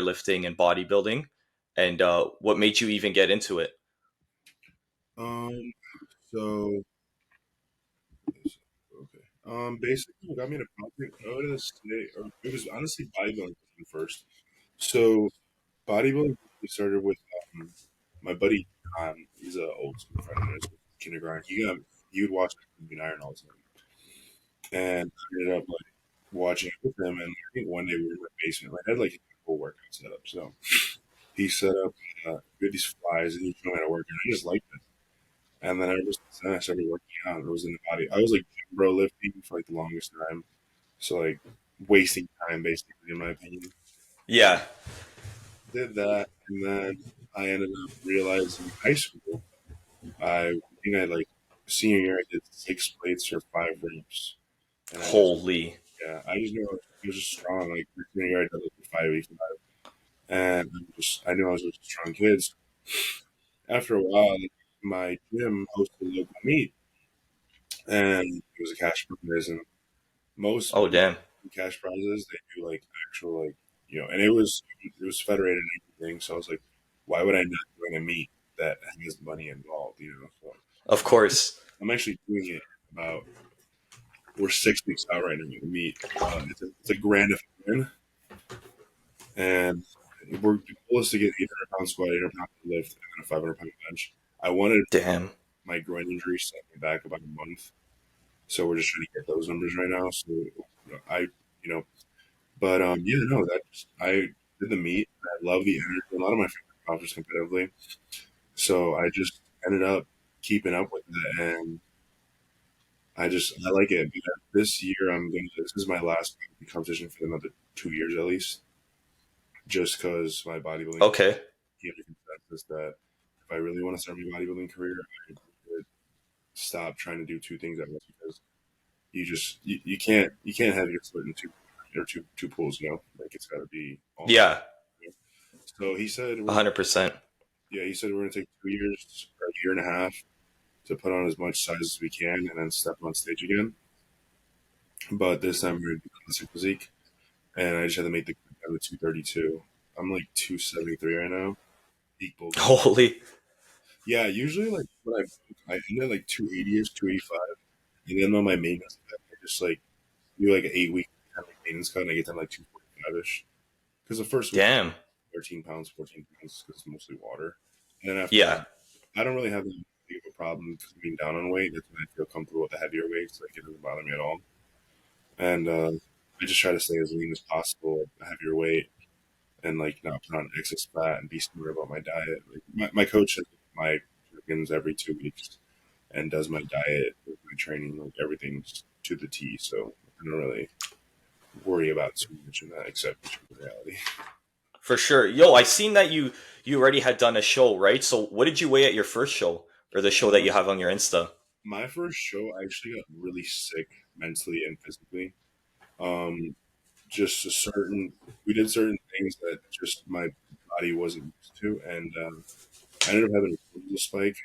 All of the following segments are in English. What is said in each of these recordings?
powerlifting and bodybuilding, and what made you even get into it? Um, so okay. Basically, what got me into bodybuilding, I would say, or it was honestly bodybuilding first. So bodybuilding started with my buddy John. He's an old school friend of mine, kindergarten. He would watch Iron all the time, and I ended up like watching it with him. And I think one day we were in my basement. I had like a full workout set up, so he set up we had these flies, and he showed me how to work, and I just liked it. And then ever since then, I started working out. It was in the body. I was like gym bro lifting for like the longest time, so like wasting time basically, in my opinion. Yeah. Did that, and then I ended up realizing in high school, I think I like senior year I did 6 plates or 5 reps, and I just Holy. yeah, I just knew I was just strong. Like my senior year I did like 585, and I knew I was a strong kid. So after a while, my gym hosted a local meet, and it was a cash prize, and most Oh, damn. cash prizes they do like actual like and it was federated and everything. So I was like, why would I not join a meet that has money involved? So Of course. I'm actually doing it about we're 6 weeks out right now. The meet it's a grand if I win, and the goal is to get 800 pound squat, 800 pound lift, and then a 500 pound bench. I wanted Damn. my groin injury set me back about a month, so we're just trying to get those numbers right now. So I you know But yeah, no, I did the meet. I love the energy. A lot of my favorite golfers competitively, so I just ended up keeping up with it, and I like it. Because this year this is my last competition for another 2 years at least, just because my bodybuilding Okay. came to consensus that if I really want to start my bodybuilding career, I would stop trying to do two things at once because you can't have your foot in two pools, like it's got to be all in. Yeah. So he said, 100%. yeah, he said we're going to take 2 years or a year and a half to put on as much size as we can and then step on stage again. But this time we're going to do classic physique, and I just had to make the cut down to 232. I'm like 273 right now. Equal. Holy. Yeah, usually like when I end at like 280ish, 285, and then on my maintenance cut, I just like do like an 8 week kind of maintenance cut, and I get down like 245 ish. Because the first week, Damn. 13 pounds, 14 pounds, because it's mostly water. And then after Yeah. that, I don't really have that big of a problem coming down on weight. That's when I feel comfortable with the heavier weights. Like it doesn't bother me at all. And I just try to stay as lean as possible at a heavier weight and like not put on excess fat and be smart about my diet. Like my coach has my check-ins every 2 weeks and does my diet, my training, like everything's to the T. So I don't really worry about too much in that except in reality. For sure. Yo, I seen that you already had done a show, right? So what did you weigh at your first show or the show that you have on your Insta? My first show, I actually got really sick mentally and physically. Um, just we did certain things that just my body wasn't used to, and I ended up having a cortisol spike,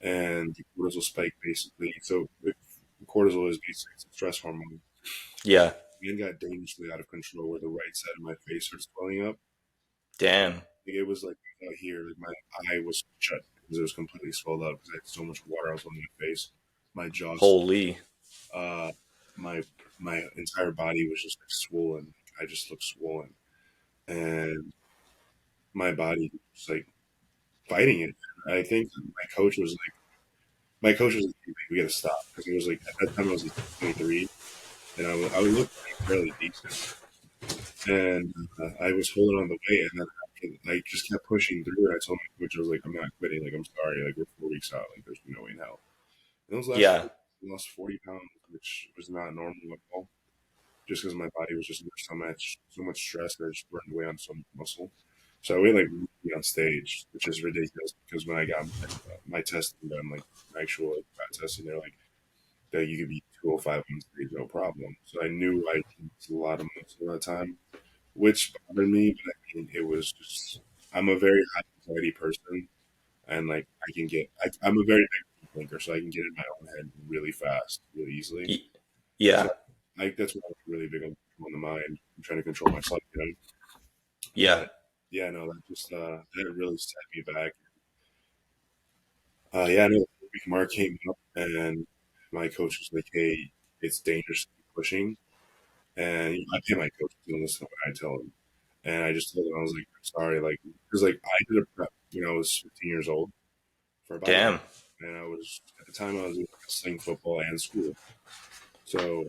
and the cortisol spike basically. So if cortisol is basically it's a stress hormone, Yeah. and got dangerously out of control, where the right side of my face started swelling up. Damn. Like it was like out here, like my eye was shut because it was completely swelled up because I had so much water I was on my face. My jaw, Holy. uh, my my entire body was just like swollen. I just looked swollen, and my body was like fighting it. I think my coach was like, we got to stop because it was like at that time I was like 23, and I would look like fairly decent, and I was holding on the weight, and then I just kept pushing through it. I told my coach I was like, I'm not quitting. Like I'm sorry. Like we're 4 weeks out. Like there's no way in hell. And those last Yeah. 4 I lost 40 pounds, which was not normal at all. Just because my body was just under so much stress that I just burned away on so much muscle. So I weighed like really on stage, which is ridiculous because when I got my testing done, like actual like, fat testing, they're like that you could be 205 on stage, no problem. So I knew I lost a lot of muscle at that time, which bothered me. But I mean, it was just I'm a very high anxiety person, and like I'm a very big thinker, so I can get in my own head really fast, really easily. Y- Yeah. So that's what I'm really big on the mind. I'm trying to control myself. Yeah. But yeah, no, that just that really set me back. Yeah, no, the week mark came up, and my coach was like, "Hey, it's dangerous to be pushing." And I pay my coach to listen to what I tell him. And I just told him, I was like, "I'm sorry," like, because like I did a prep when I was 15 years old for bodybuilding, Damn. and I was at the time I was in wrestling, football, and school. So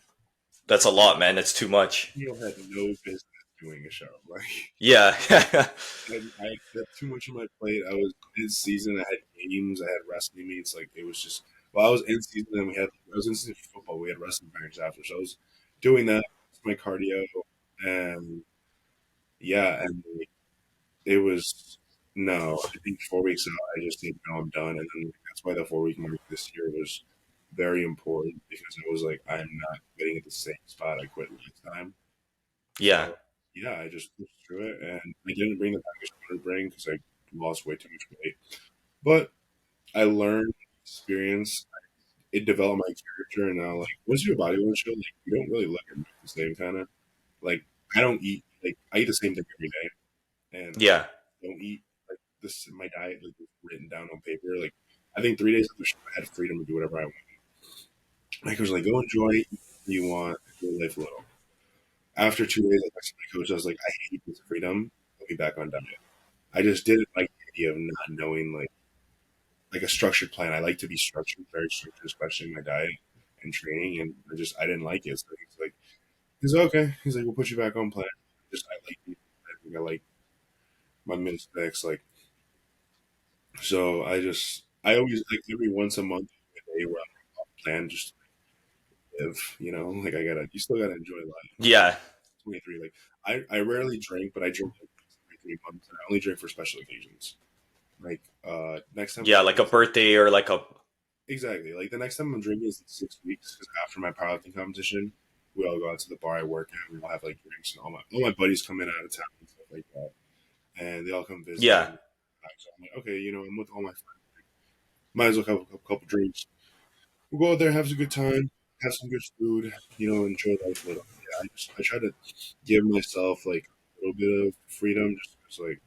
That's a lot, man. That's too much. you had no business doing a show. Like Yeah. I had too much on my plate. I was in season. I had games. I had wrestling meets. Like it was just. Well, I was in season, and we had. I was in season for football. We had wrestling matches after, so I was doing that. My cardio, and yeah, and it was no. I think 4 weeks out, I just think no, I'm done, and then that's why the 4 week mark this year was very important because I was like, I'm not getting at the same spot I quit last time. Yeah. So yeah, I just pushed through it, and I didn't bring the package I wanted to bring because I lost way too much weight. But I learned experience. It developed my character, and now like once you're a bodybuilder show, like you don't really look and move the same kind of. Like I don't eat like I eat the same thing every day, and I Yeah. don't eat like this. My diet like is written down on paper. Like I think 3 days after the show, I had freedom to do whatever I want. Like I was like, go enjoy, eat whatever you want, enjoy life a little. After 2 days, I texted my coach. I was like, I hate this freedom. I'll be back on diet. I just didn't like the idea of not knowing like a structured plan. I like to be structured, very structured, especially in my diet and training. And I didn't like it. So he's okay. He's like, we'll put you back on plan. Just I like I think I like my min specs. Like so, I always like every once a month a day where I'm off plan just to live. You know, like I gotta you still gotta enjoy life. Like Yeah. 23. Like I rarely drink, but I drink like every 3 months. And I only drink for special occasions. Like next time I'm Yeah. Like drinking a is birthday or like a. exactly like the next time I'm drinking is in 6 weeks because after my powerlifting competition, we all go out to the bar I work at. We all have like drinks and all my buddies come in out of town and stuff like that, and they all come visit. Yeah. And so I'm like, okay, I'm with all my friends. Might as well have a couple drinks. We'll go out there, have a good time, have some good food, enjoy life a little. Yeah, I try to give myself like a little bit of freedom just because like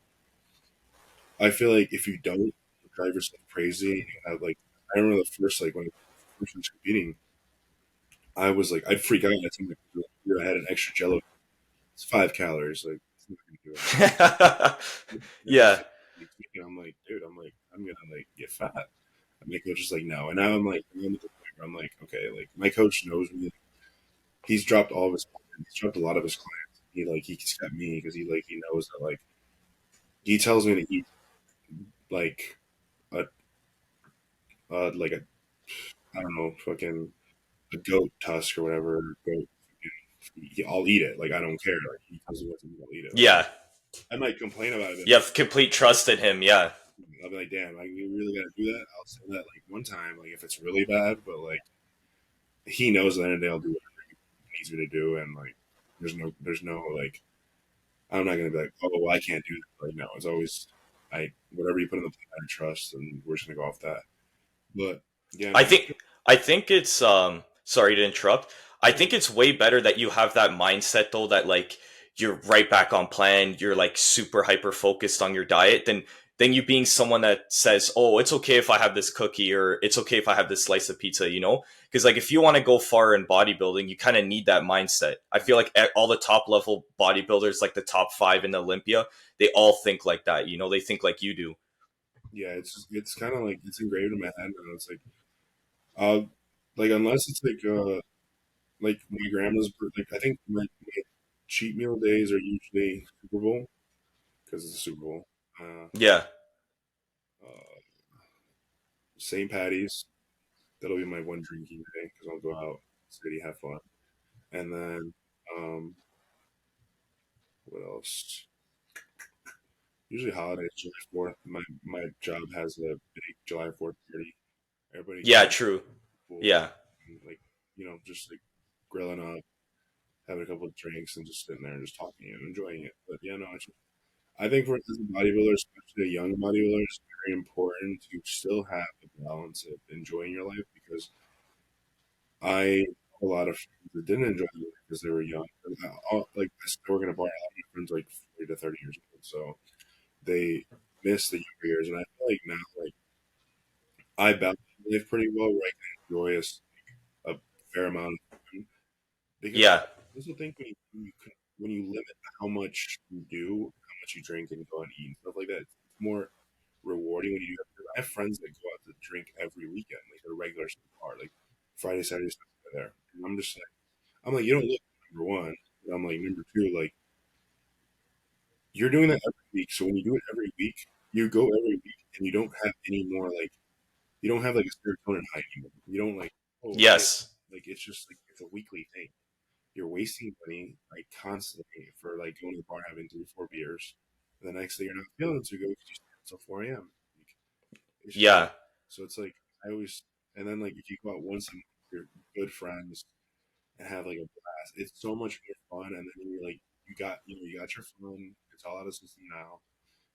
I feel like if you don't you drive yourself crazy, and you have like I remember the first like when I first was competing, I was like I'd freak out. I'd tell my coach, I had an extra Jello. It's 5 calories. Like it's not gonna do anything. That Yeah. just I'm like, dude, I'm gonna like get fat. And my coach is like, no. And now I'm at the point where I'm like, okay, like my coach knows me. He's dropped all of his clients. He's dropped a lot of his clients. He's kept me because he knows that like he tells me to eat like a like a I don't know fucking a goat tusk or whatever. Goat, I'll eat it. Like I don't care. Like he tells me what to eat, I'll eat it. Like Yeah. I might complain about it, You have complete trust in him. Yeah. I'll be like, damn, like you really gotta do that. I'll say that like one time, like if it's really bad, but like he knows at the end of the day I'll do whatever he needs me to do, and like there's no like I'm not gonna be like, oh well, I can't do that. Like no, it's always I whatever you put in the plan, I trust, and we're just gonna go off that. But yeah, I no, think I think it's sorry to interrupt. I think it's way better that you have that mindset though that like you're right back on plan, you're like super hyper focused on your diet than you being someone that says, "Oh, it's okay if I have this cookie or it's okay if I have this slice of pizza," you know? Because like if you want to go far in bodybuilding, you kind of need that mindset. I feel like all the top level bodybuilders, like the top 5 in Olympia, they all think like that, you know? They think like you do. yeah, it's kind of like it's engraved in my head, and it's uh like unless it's like my grandma's like I think my cheat meal days are usually Super Bowl because it's a Super Bowl. Uh, Yeah. uh, St. Patty's, that'll be my one drinking day because I'll go out, city, have fun, and then um, what else? Usually holidays, July 4th. My job has a big July 4th party. Everybody Yeah, comes, true. cool, Yeah. and, like just like grilling up, having a couple of drinks, and just sitting there and just talking and enjoying it. But yeah, no, I think for as a bodybuilder, especially a young bodybuilder, it's very important to still have the balance of enjoying your life because I a lot of friends that didn't enjoy it because they were young. And like I still work in a bar. A lot of my friends are like 40 to 30 years old, so they miss the younger years. And I feel like now, like I balance life pretty well, where I can enjoy a fair amount of time. Because Yeah. I also think when you limit how much you do, how much you drink and go and eat and stuff like that, it's more rewarding when you do that. I have friends that go out to drink every weekend, like they're regulars in the bar, like Friday, Saturday, Sunday there. And I'm like, you don't look number one. And I'm like, number two, like you're doing that every week. So when you do it every week, you go every week and you don't have any more like you don't have like a serotonin high anymore. You don't like, oh shit. Yes. Like it's just like it's a weekly thing. You're wasting money like constantly for like going to the bar having 3 or 4 beers. And the next day you're not feeling too good because you stay until 4 a.m. Like, it's just Yeah. so it's like I always and then like if you go out once a month, with your good friends and have like a blast, it's so much more fun. And then you're like you got your fun. It's all out of the system now.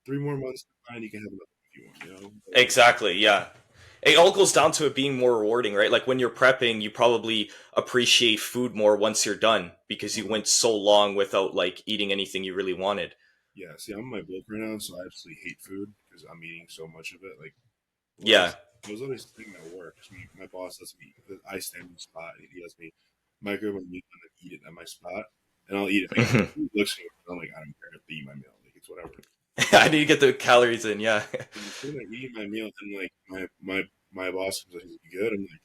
3 more months to find you can have another if you want. But like Exactly. Yeah. It all goes down to it being more rewarding, right? Like when you're prepping, you probably appreciate food more once you're done because you uh went so long without like eating anything you really wanted. yeah, see, I'm in my book right now, so I absolutely hate food because I'm eating so much of it. Like Yeah. last, I was literally sitting at work. So my boss lets me, I stand in the spot, and he lets me microwave my meal and then eat it at my spot, and I'll eat it. Like he looks at me, I'm like, I don't care to eat my meal. Like it's whatever. I need to get the calories in. Yeah. I'm sitting there eating my meal, and like my boss comes like, "Is it good?" I'm like,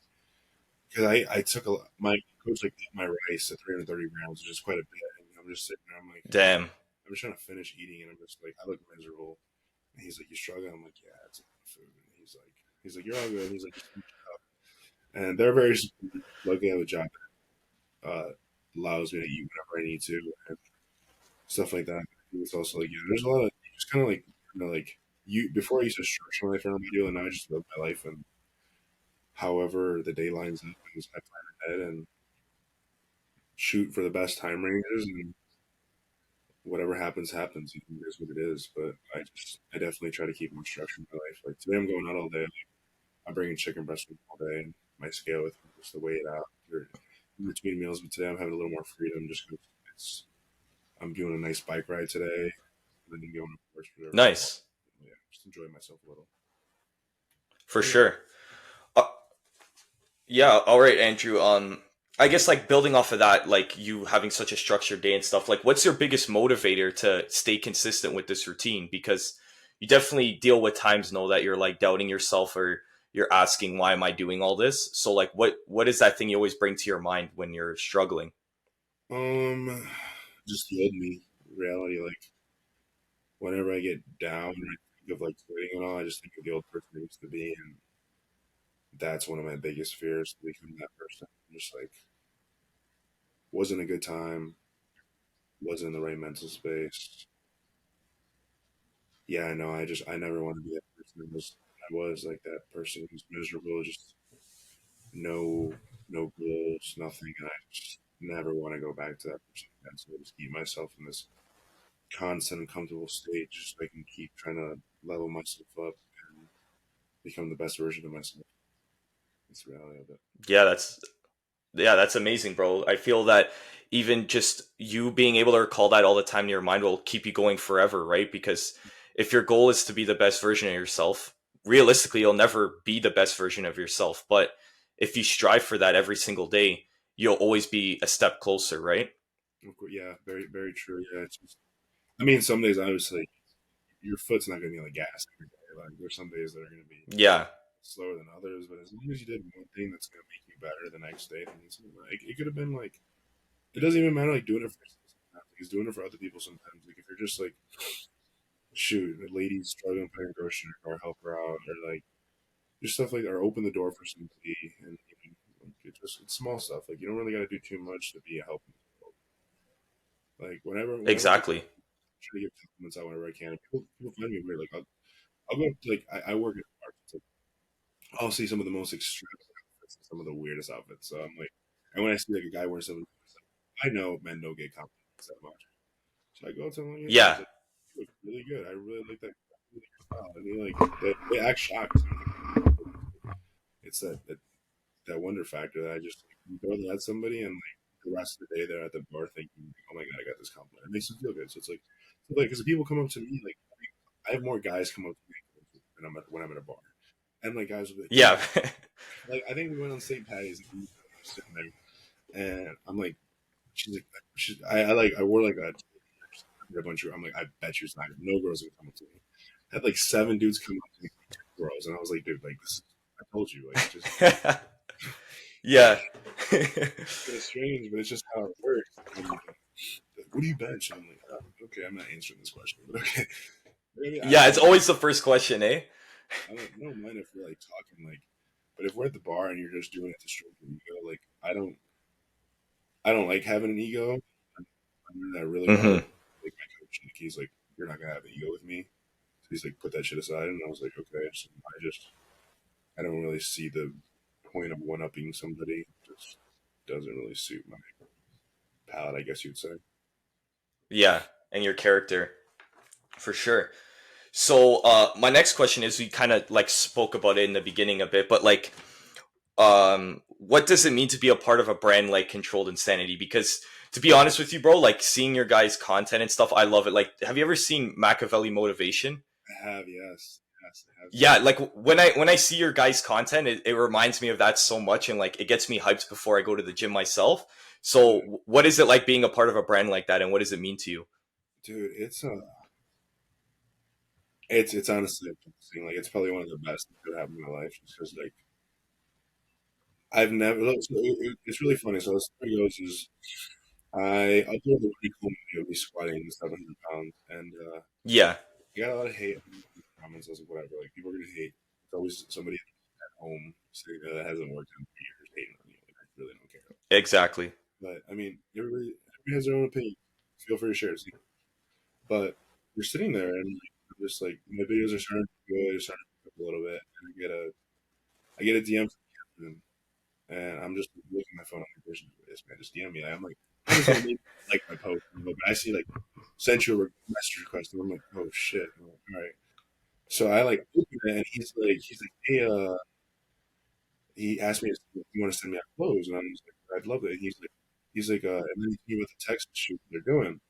because I took my coach like ate my rice at 330 grams, which is quite a bit, and I'm just sitting there. I'm like, Damn. I'm just trying to finish eating, and I'm just like, I look miserable. And he's like, "You struggling?" I'm like, "Yeah, it's a lot of food." And he's like, "You're all good." He's like, "Just finish it up." And they're very supportive. Luckily, I have a job that allows me to eat whenever I need to and stuff like that. It's also like, there's a lot of you just kind of like you. Before I used to structure my life around my deal, and now I just live my life and however the day lines up, I plan ahead and shoot for the best time ranges, and whatever happens, happens. It is what it is. But I definitely try to keep more structure in my life. Like today, I'm going out all day. I'm bringing chicken breast meat all day and my scale with me just to weigh it out or in between meals. But today I'm having a little more freedom just because I'm doing a nice bike ride today and then going to horse preserve tomorrow. Nice. Yeah, just enjoying myself a little. For But yeah, sure. Uh, yeah. All right, Andrew. I guess like building off of that, like you having such a structured day and stuff. Like, what's your biggest motivator to stay consistent with this routine? Because you definitely deal with times, know that you're like doubting yourself or you're asking, why am I doing all this? So, like, what is that thing you always bring to your mind when you're struggling? just the old me reality. Like whenever I get down and I think of like quitting and all, I just think of the old person I used to be, and that's one of my biggest fears to become that person. Just like wasn't a good time, wasn't in the right mental space. Yeah, I know. I never want to be that person. I was like that person who's miserable, just no no goals, nothing, and I just never want to go back to that person again. So I just keep myself in this constant comfortable state, just so I can keep trying to level myself up and become the best version of myself. That's the reality of it. Yeah, that's amazing, bro. I feel that even just you being able to recall that all the time in your mind will keep you going forever, right? Because if your goal is to be the best version of yourself, realistically, you'll never be the best version of yourself. But if you strive for that every single day, you'll always be a step closer, right? Of course, yeah, very very true. Yeah, it's just. I mean, some days obviously your foot's not going to be on the gas every day. Like there's some days that are going to be Yeah, slower than others, but as long as you did one thing that's going to make you better the next day, then like, it could have been like it doesn't even matter like doing it for yourself sometimes. Like, he's doing it for other people sometimes. Like if you're just like shoot, a lady's struggling putting a grocery in her car, help her out, or like just stuff like or open the door for somebody, and like, it's small stuff. Like you don't really got to do too much to be a help. Like whenever I exactly. try to give compliments out whenever I can, people find me weird. Like I'll go to like I work at a park. So I'll see some of the most extravagant outfits, some of the weirdest outfits. So I'm like, and when I see like a guy wearing something, I know men don't get compliments that much. So I go to him like, hey, Yeah, he's like, you look really good. I really like that. Really good style. And they act shocked. It's that wonder factor that I just like. you throw that at somebody, and like the rest of the day they're at the bar thinking, "Oh my god, I got this compliment." It makes them feel good. So like, because people come up to me, like I have more guys come up to me when I'm at a bar, and like guys will be like, "Dude," Yeah. like I think we went on St. Patty's, and we were sitting there, and I'm like, she's like, I like I wore like a bunch of. I'm like, I bet you it's not. No girls are gonna come up to me. I had like seven dudes come up to me, girls, and I was like, dude, like this is. I told you, like just Yeah. kind of strange, but it's just how it works. And, like, what do you bench? And I'm like, oh, okay, I'm not answering this question, but okay. I mean, Yeah, it's always the first question, eh? I don't mind if we're like talking like, but if we're at the bar and you're just doing it to stroke your ego, like I don't like having an ego. I learned that really hard. Hmm. Like my coach, Nick, he's like, you're not gonna have an ego with me. So he's like, put that shit aside, and I was like, okay. So I don't really see the point of one upping somebody. It just doesn't really suit my palate, I guess you'd say. Yeah, and your character for sure. So, my next question is, we kind of like spoke about it in the beginning a bit, but like, what does it mean to be a part of a brand like Controlled Insanity? Because to be honest with you, bro, like seeing your guys' content and stuff, I love it. Like, have you ever seen Machiavelli Motivation? I have, yes, yes, I have Yeah, seen. like when I see your guys' content, it reminds me of that so much, and like it gets me hyped before I go to the gym myself. So, Yeah, what is it like being a part of a brand like that, and what does it mean to you? dude, it's honestly amazing. Like it's probably one of the best that could happen in my life, just because like I've never. It's really funny. So the story goes is I uploaded a pretty cool video of me squatting 700 pounds, and Yeah, I got a lot of hate in the comments. I was like, whatever. Like people are gonna hate. It's always somebody at home sitting there that hasn't worked in 3 years hating on you. Like I really don't care. exactly. But I mean, everybody has their own opinion. Feel free to share it. But you're sitting there and like, I'm just like my videos are starting to go, they're starting to pick up a little bit, and I get a DM from Kevin, and I'm just looking at my phone. I'm like, "There's this man just DM me." I'm like, I just don't like my post, but I see like sent you a message request, and I'm like, "Oh shit!" I'm like, all right. So I like open it, and he's like, "Hey, he asked me if you want to send me out clothes," and I'm just like, "I'd love it." And he's like, and then he came with a text shoot they're doing,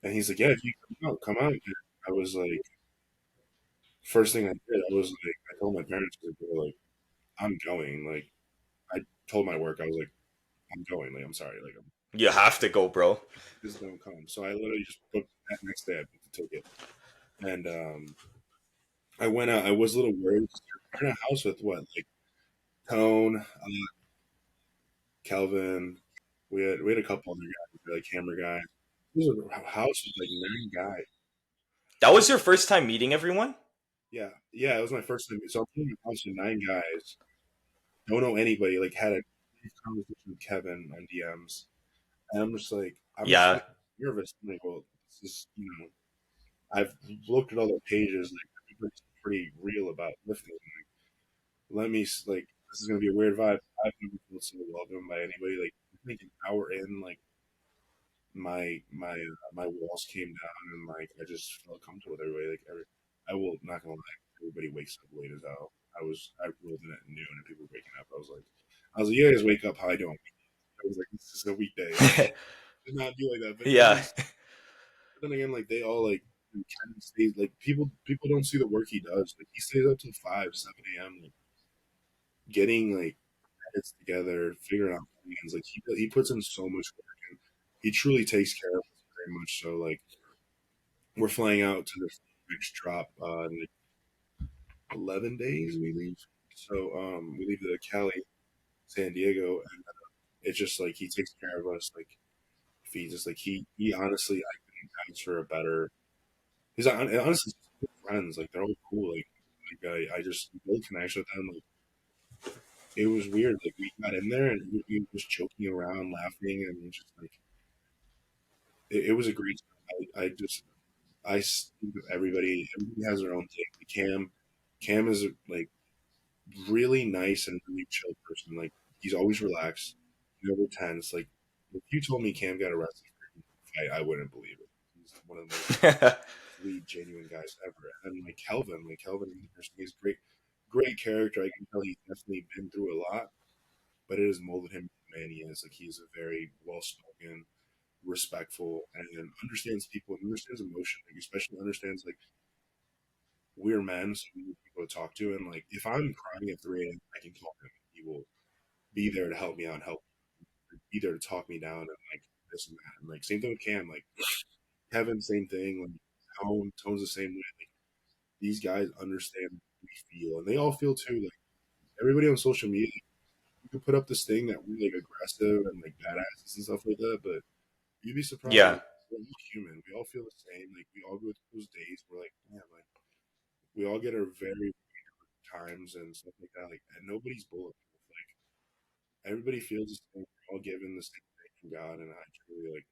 and he's like, "Yeah, if you come out." And I was like, first thing I did, I was like, I told my parents, like, they were like, "I'm going." Like, I told my work, I was like, "I'm going." Like, I'm sorry. Like, You have to go, bro. just don't come. So I literally just booked that next day. I booked the ticket, and I went out. I was a little worried. You're in a house with what, like Tone, Kelvin. We had a couple other guys, like camera guys. It was a house with like 9 guys. That was your first time meeting everyone? Yeah, yeah. It was my first time. So I'm in a house with 9 guys. Don't know anybody. Like had a brief conversation with Kevin on DMs, and I'm just Yeah, like nervous. I'm like, well, this is I've looked at all their pages. Like everybody's pretty real about lifting. Let me like this is gonna be a weird vibe. I've never felt so welcome by anybody. Like I think an hour in, like my walls came down and like I just felt comfortable with everybody. I will not gonna lie, everybody wakes up late as hell. I rolled in at noon and people were waking up. I was like, you guys wake up how I doing? I was like, this is a weekday. Like did not be like that. yeah, But then again, like they all like Ken stays like people don't see the work he does. Like he stays up till 5, 7 a.m. Like getting like edits together, figuring out plans. Like he puts in so much work and he truly takes care of us very much. So like we're flying out to the next drop in like 11 days we leave. So we leave to Cali, San Diego, and it's just like he takes care of us. Like feeds us. Like he honestly I couldn't ask for a better. He's honestly good friends. Like they're all cool. I just build connection with them. Like it was weird. Like we got in there and we were just joking around, laughing, and just like it was a great time. Think of everybody. Everybody has their own thing. Cam is like really nice and really chill person. Like he's always relaxed, never tense. Like if you told me Cam got arrested for a fight, I wouldn't believe it. He's one of the most sweet, genuine guys ever. And like Kelvin, he's great, great character. I can tell he's definitely been through a lot. but it has molded him into the man he is. Like he's a very well spoken, respectful, and understands people and understands emotion. Like especially understands like we're men, so we need people to talk to. And like if I'm crying at 3 a.m., I can call him. He will be there to help me out, and help be there to talk me down, and like this and that. And like same thing with Cam. Like Kevin, same thing. Like Tone's the same way. Like these guys understand what we feel, and they all feel too. Like everybody on social media, you can put up this thing that we're like aggressive and like badasses and stuff like that, but you'd be surprised. Yeah. Like, we're all human. We all feel the same. Like we all go through those days. We're like, man, like we all get our very times and stuff like that. Like, and nobody's bulletproof. Like everybody feels the same. We're all given the same thing from God, and I truly like.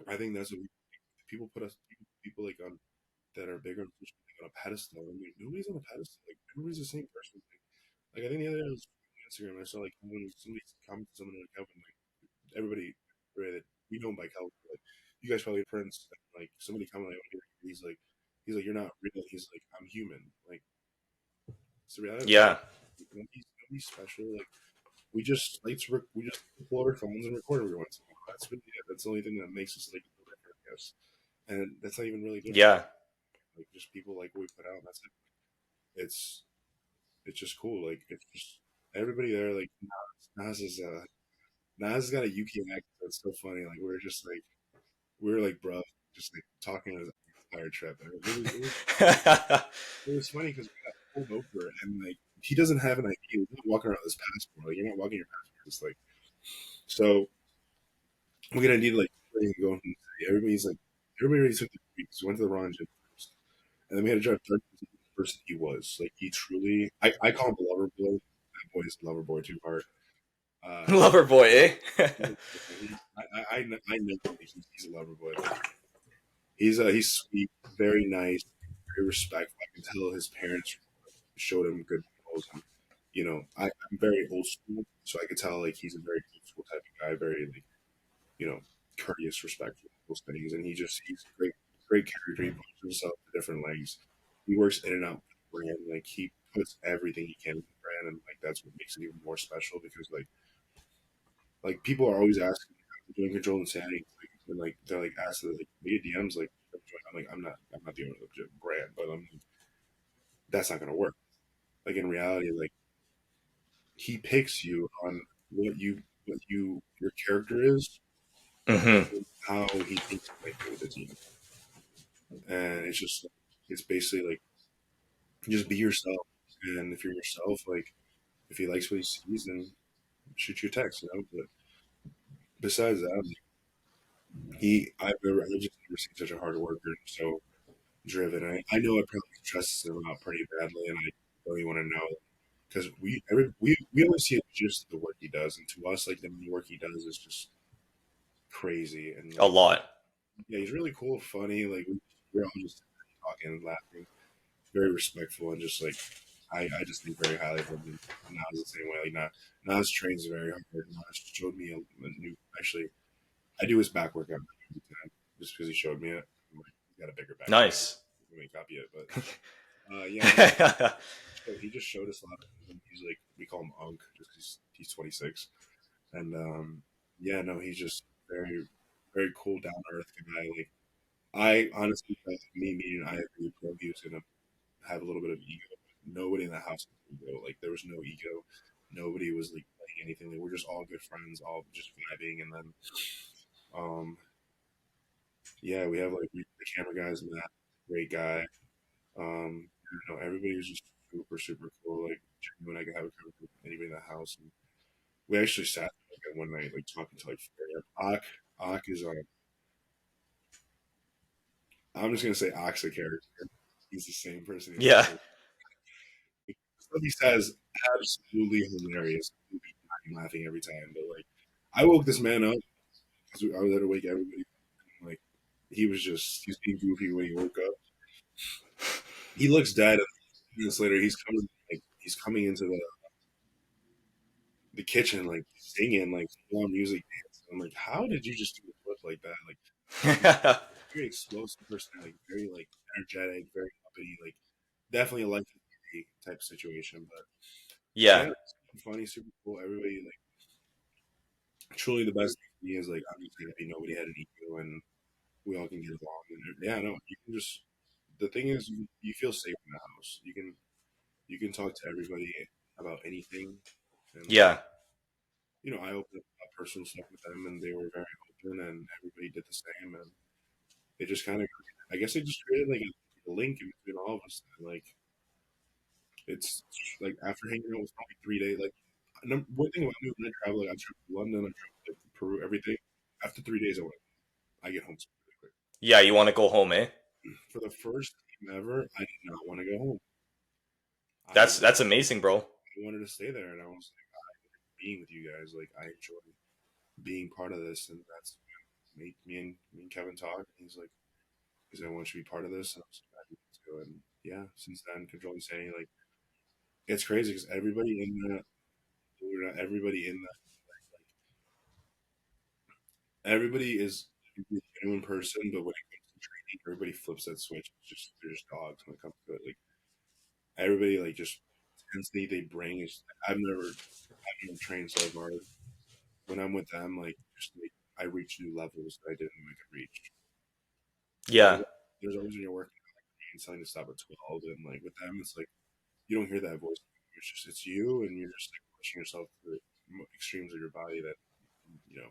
I think that's what people put us. People like on that are bigger on social media on a pedestal. I mean, nobody's on a pedestal. Like everybody's the same person. Like I think the other day I was on Instagram. I saw like when somebody commented something like Kelvin. Like everybody, right, we know him by Kelvin. Like you guys probably Prince. And, like somebody commented like, he's like you're not real. He's like I'm human. Like it's the reality of the Yeah. world. Like, nobody's special. Like we just pull out our phones and record every once in a while. That's really it. That's the only thing that makes us like a little different, I guess. And that's not even really different. Yeah. Like just people like what we put out. That's it. It's it's just cool. Like it's just everybody there. Like Nas has got a UK accent. That's so funny. Like we were like bro, just like talking the entire trip. And it was funny because we got pulled over and like he doesn't have an ID. He's not walking around with his passport. Like you're not walking your passport. It's like so we're gonna need like go and say everybody's like everybody already took the because we went to the wrong gym first. And then we had to drive 30 to the person he was. Like he truly I call him a lover boy. That boy is a lover boy too hard. Uh Lover boy, eh? I know he's a lover boy. Like, he's sweet, very nice, very respectful. I can tell his parents showed him good morals. And, I'm very old school, so I could tell like he's a very old school type of guy, very like you know courteous, respectful, those things. And he's a great character. He puts himself to different legs. He works in and out of the brand. Like he puts everything he can in the brand, and like that's what makes it even more special because like people are always asking doing control insanity and like they're like asking like me DMs like I'm not the owner of the brand, but I'm like, that's not gonna work. Like in reality, like he picks you on what your character is Hmm. and how he thinks you might fit with the team. And it's basically like just be yourself. And if you're yourself, like if he likes what he sees, then shoot your text, But besides that, like, I've just never seen such a hard worker and so driven. I know it probably stresses him out pretty badly, and I really want to know because we always see just the work he does, and to us, like the work he does is just crazy. And A like, lot. yeah, he's really cool, funny. Like we're all just talking and laughing, very respectful, and just like I just think very highly of him. And Nas the same way. Like Nas trains very hard. Nas showed me a new. Actually, I do his back workout every time just because he showed me it. I'm like, he's got a bigger back than me. Nice. Let me copy it, but yeah, no, he just showed us a lot. He's like we call him Unk just 'cause he's 26, and yeah, no, he's just very very cool, down to earth guy. Like I honestly thought me meeting Ivory Pro, he was gonna have a little bit of ego. Nobody in the house had ego. Like there was no ego. Nobody was like playing anything. Like, we're just all good friends, all just vibing, and then um yeah, we have like the camera guys, Matt, great guy. Everybody was just super, super cool. Like, when I could have a conversation with anybody in the house. And we actually sat like at one night, like talking to like 4 a.m. Ak is I'm just gonna say Ak's a character. He's the same person he Yeah. always is. The stuff he says absolutely hilarious. We'll be dying laughing every time. But like, I woke this man up because I was there to wake everybody. Up. Like, he's being goofy when he woke up. He looks dead. And minutes later, he's coming into the kitchen like singing like full music dancing. I'm like, how did you just do a flip like that? Like he's very explosive person, like very like energetic, very uppity, like definitely a life type situation. But yeah, Yeah. funny, super cool. Everybody like truly the best thing for me is like I'm just happy nobody had an ego and we all can get along. And yeah, no, you can just the thing is you feel safe in the house. You can talk to everybody about anything, and like Yeah. I opened up personal stuff with them, and they were very open, and everybody did the same, and it just kind of I guess it just created like a link in between all of us. Like it's like after hanging out with probably 3 days, like one thing about me when I travel, like I traveled to London, I traveled to Peru, everything. After 3 days, I get home really quick. Yeah, you want to go home, eh? For the first time ever, I did not want to go home. I That's amazing, bro. wanted to stay there, and I was like, being with you guys, like I enjoy being part of this, and that's me and Kevin talk. And he's like, I want you to be part of this, and I was like, I need to. And yeah, since then, controlling sanity, like it's crazy because everybody in that, everybody is a genuine person, but when it comes to training, everybody flips that switch. It's just they're just dogs when it comes to it. Like everybody, like just intensity they bring is. I've never trained so hard. When I'm with them, like just like I reach new levels that I didn't know I could reach. There's Yeah. there's always when you're working and telling to stop at 12, and like with them, it's like you don't hear that voice. It's you, and you're just like pushing yourself to the extremes of your body that you know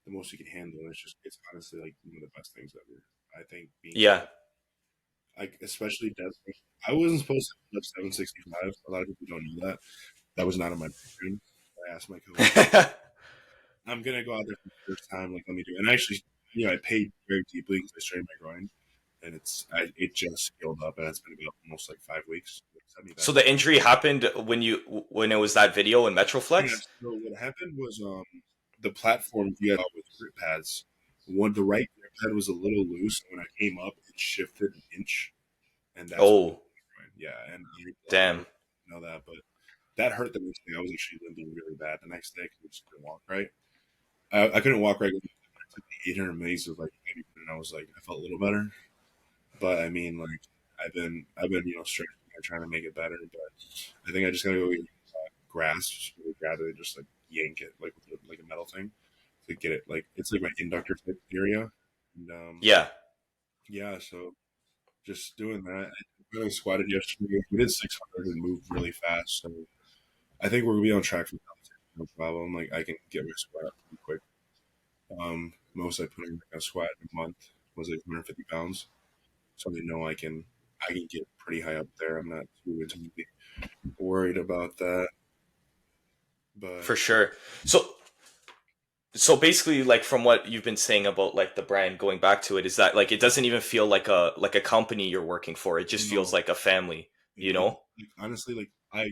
the most you can handle. And it's honestly like one of the best things ever. I think being Yeah. like especially deadlift. I wasn't supposed to lift 765. A lot of people don't know that. That was not in my program. I asked my coach, I'm gonna go out there for the first time. Like, let me do it. And actually, I paid very deeply because I strained my groin, and it just healed up, and it's been about almost like 5 weeks. It's had me back. So the injury happened when it was that video in Yeah. Metroflex? So what happened was the platform you had with grip pads. The right grip pad was a little loose, and when I came up, it shifted an inch, and that's what. Oh, Yeah, and a lot of damn. people know that, but that hurt the next day. I was actually limping really bad the next day because I just couldn't walk right. I couldn't walk right. I took the 800 meters of like, and I was like, I felt a little better. But I mean, like, I've been, stretching and trying to make it better. But I think I just gotta go get grass, just really grab it, and just like yank it like with like a metal thing to get it. Like it's like my inductor type area. And Yeah. yeah, so just doing that. I really squatted yesterday. We did 600 and moved really fast. So I think we're gonna be on track for that. No problem. Like I can get my squat up pretty quick. Most I put in like a squat in a month was like 150 pounds. So I know I can get pretty high up there. I'm not too intimately worried about that. But For sure. So so basically, like from what you've been saying about like the brand, going back to it, is that like it doesn't even feel like a company you're working for. It just feels no, like a family, you know? like honestly, like I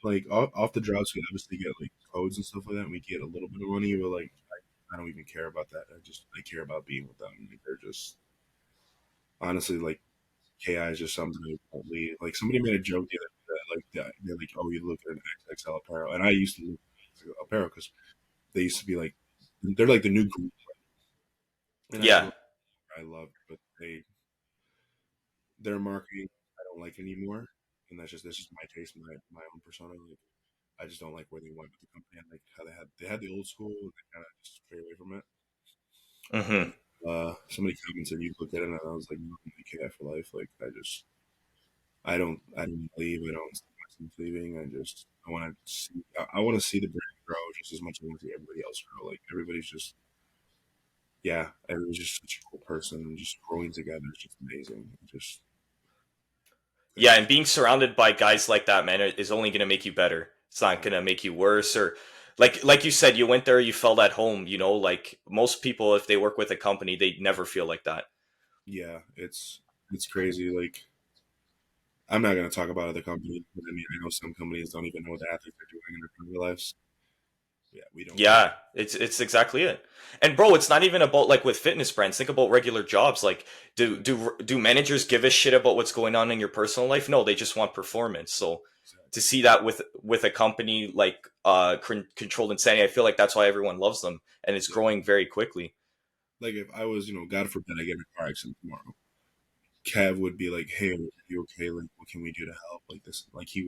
like off the jobs, we obviously get like codes and stuff like that. And we get a little bit of money, but like I don't even care about that. I care about being with them. Like, they're just honestly like KI is just something I won't leave. Like somebody made a joke the other day that like they're like, oh, you look at an XXL apparel, and I used to look at apparel because they used to be like they're like the new group, and I Yeah. grew up, I loved, but their marketing I don't like anymore, and that's just my taste, my own persona. Like I just don't like where they went with the company. I like how they had the old school, and they kind of just stray away from it. Mm-hmm. Somebody commented, you look at it, and I was like, no, I'm KI for life. Like I don't leave. I don't see myself leaving. I want to see. I want to see the brand grow just as much as I want to see everybody else grow. Like everybody's just, yeah, everybody's just such a cool person, and just growing together is just amazing. Just Yeah, it's and being surrounded by guys like that, man, is only gonna make you better. It's not gonna make you worse or like you said, you went there, you felt at home, you know, like most people if they work with a company, they never feel like that. yeah, it's crazy. Like I'm not gonna talk about other companies, but I mean I know some companies don't even know what the athletes are doing in their family lives. Yeah, we don't. Yeah, it's exactly it. And bro, it's not even about like with fitness brands. Think about regular jobs. Like, do managers give a shit about what's going on in your personal life? No, they just want performance. So to Exactly. see that with a company like Controlled Insanity, I feel like that's why everyone loves them, and it's Yeah. growing very quickly. Like if I was, God forbid, I get in a car accident tomorrow, Kev would be like, "Hey, are you okay? Like, what can we do to help?" Like this, like he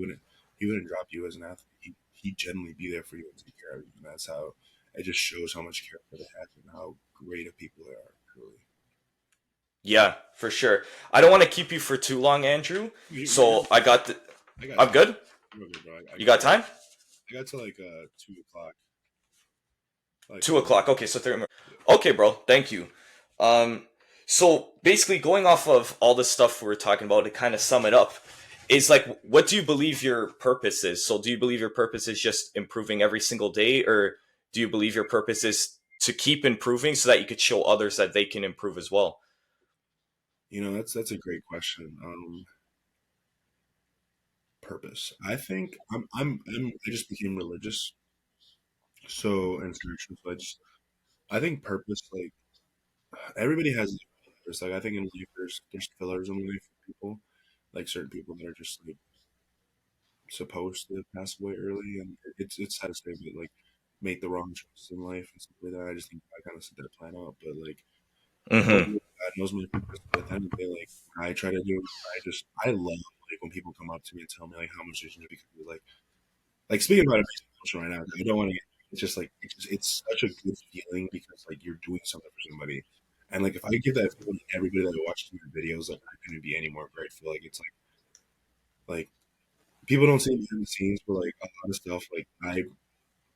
he wouldn't drop you as an athlete. He'd genuinely be there for you and take care of you. And that's how it just shows how much character they have and how great of people they are. Really, Yeah, for sure. I don't want to keep you for too long, Andrew. you're So I got the. I got I'm time. good. You're okay, bro. You got time? I got to like 2 o'clock, like 2 o'clock. Okay, so 30 minutes. yeah. Okay, bro. Thank you. Um, so basically, going off of all the stuff we were talking about to kind of sum it up, is like, what do you believe your purpose is? So, do you believe your purpose is just improving every single day, or do you believe your purpose is to keep improving so that you could show others that they can improve as well? That's a great question. Purpose. I think I just became religious, so and spiritual. So I think purpose. Like everybody has a purpose. Like I think in life, there's fillers in life for people. Like certain people that are just like supposed to pass away early, and it's sad to say, but like make the wrong choices in life and stuff like that. I just think I kind of set that plan out, but like Mm-hmm. God knows my purpose. But at the end of the day, like I try to do. I love like when people come up to me and tell me like how much they can do because like speaking about it makes me emotional right now. I don't want to get. It's just like it's such a good feeling because like you're doing something for somebody, and like if I give that feeling to everybody that watches my videos, like I couldn't be any more grateful. Like it's like people don't see behind the scenes, but like a lot of stuff. Like I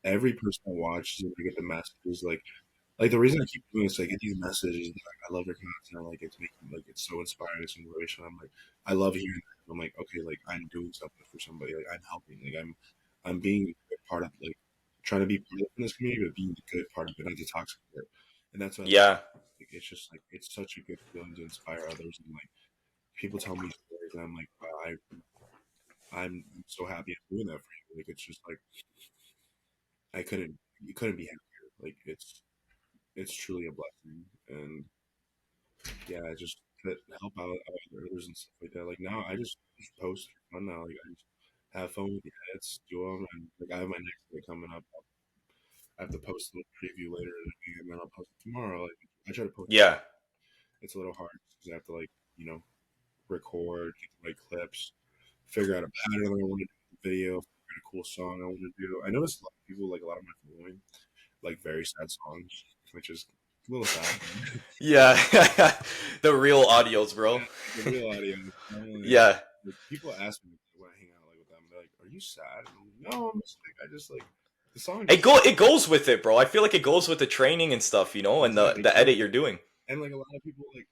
every person I watch, I get the messages. Like the reason I keep doing this, I get these messages. Like I love their content. Like it's making like it's so inspiring, it's inspirational. I'm like I love hearing that. I'm like okay, like I'm doing something for somebody. Like I'm helping. Like I'm being a good part of like trying to be part of this community, but being the good part of it, not the toxic part. And that's what I love. Yeah. Like it's just like it's such a good feeling to inspire others. And like people tell me stories, and I'm like wow, I'm so happy I'm doing that for you. Like it's just like I couldn't you couldn't be happier. Like it's truly a blessing. And yeah, I just to help out others and stuff like that. Like now, I just post for fun now. Like I just have fun with the edits, do them, and like I have my next day coming up. I have to post a little preview later in the week, and then I'll post it tomorrow. Like I try to post. Yeah. It's a little hard because I have to like record, get the right clips, figure out a pattern that I want to do in the video, figure out a cool song I want to do. I noticed a lot of people, like a lot of my following, like very sad songs, which is a little sad. Yeah. The real audios, Yeah, bro. like the real audio. Yeah. Like people ask me when I hang out like with them, they're like, "Are you sad?" And I'm like, "No, I'm just like I just like the song just It goes with it, bro. I feel like it goes with the training and stuff, and exactly." the edit you're doing. And like a lot of people like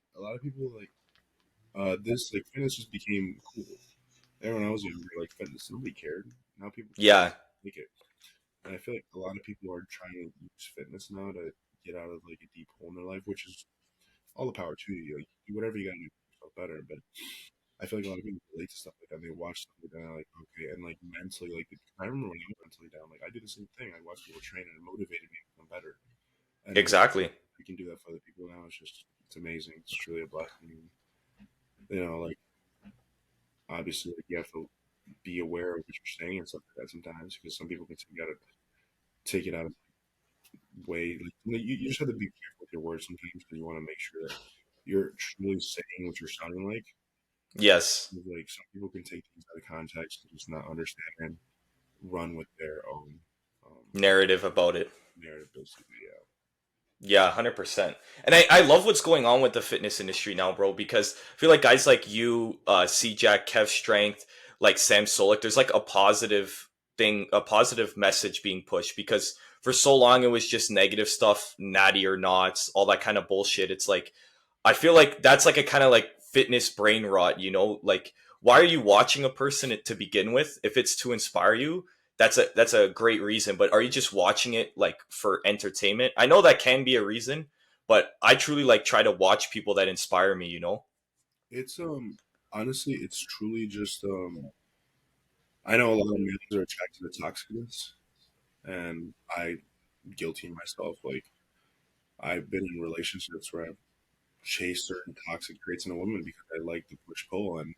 this like fitness just became cool. Everyone else younger like fitness, nobody cared. Now people care, Yeah. like it, and I feel like a lot of people are trying to use fitness now to get out of like a deep hole in their life, which is all the power to you. Like do whatever you got to do to make yourself better, but I feel like a lot of people relate to stuff like that. They watch stuff like that, and they're like, okay, and like mentally, like I remember when I was mentally down, like I do the same thing. I watch people train, and it motivated me to become better. And like Exactly. I can do that for other people now. It's amazing. It's truly a blessing. Like obviously, like you have to be aware of what you're saying and stuff like that sometimes, because some people can take it out of way. Like you just have to be careful with your words sometimes, because you want to make sure that you're truly saying what you're sounding like. Yes. Like some people can take things out of context and just not understand and run with their own um, Narrative about it. narrative, basically. Yeah, Yeah, 100%. And I love what's going on with the fitness industry now, bro, because I feel like guys like you, C-Jack, Kev Strength, like Sam Solik, there's like a positive message being pushed because for so long it was just negative stuff, natty or nots, all that kind of bullshit. It's like, I feel like that's like a kind of like fitness brain rot, Like, why are you watching a person to begin with if it's to inspire you? That's a great reason, but are you just watching it like for entertainment? I know that can be a reason, but I truly like try to watch people that inspire me. it's honestly, it's truly just I know a lot of males are attracted to toxicness, and I guilty myself. Like I've been in relationships where I've chased certain toxic traits in a woman because I like the push pull, and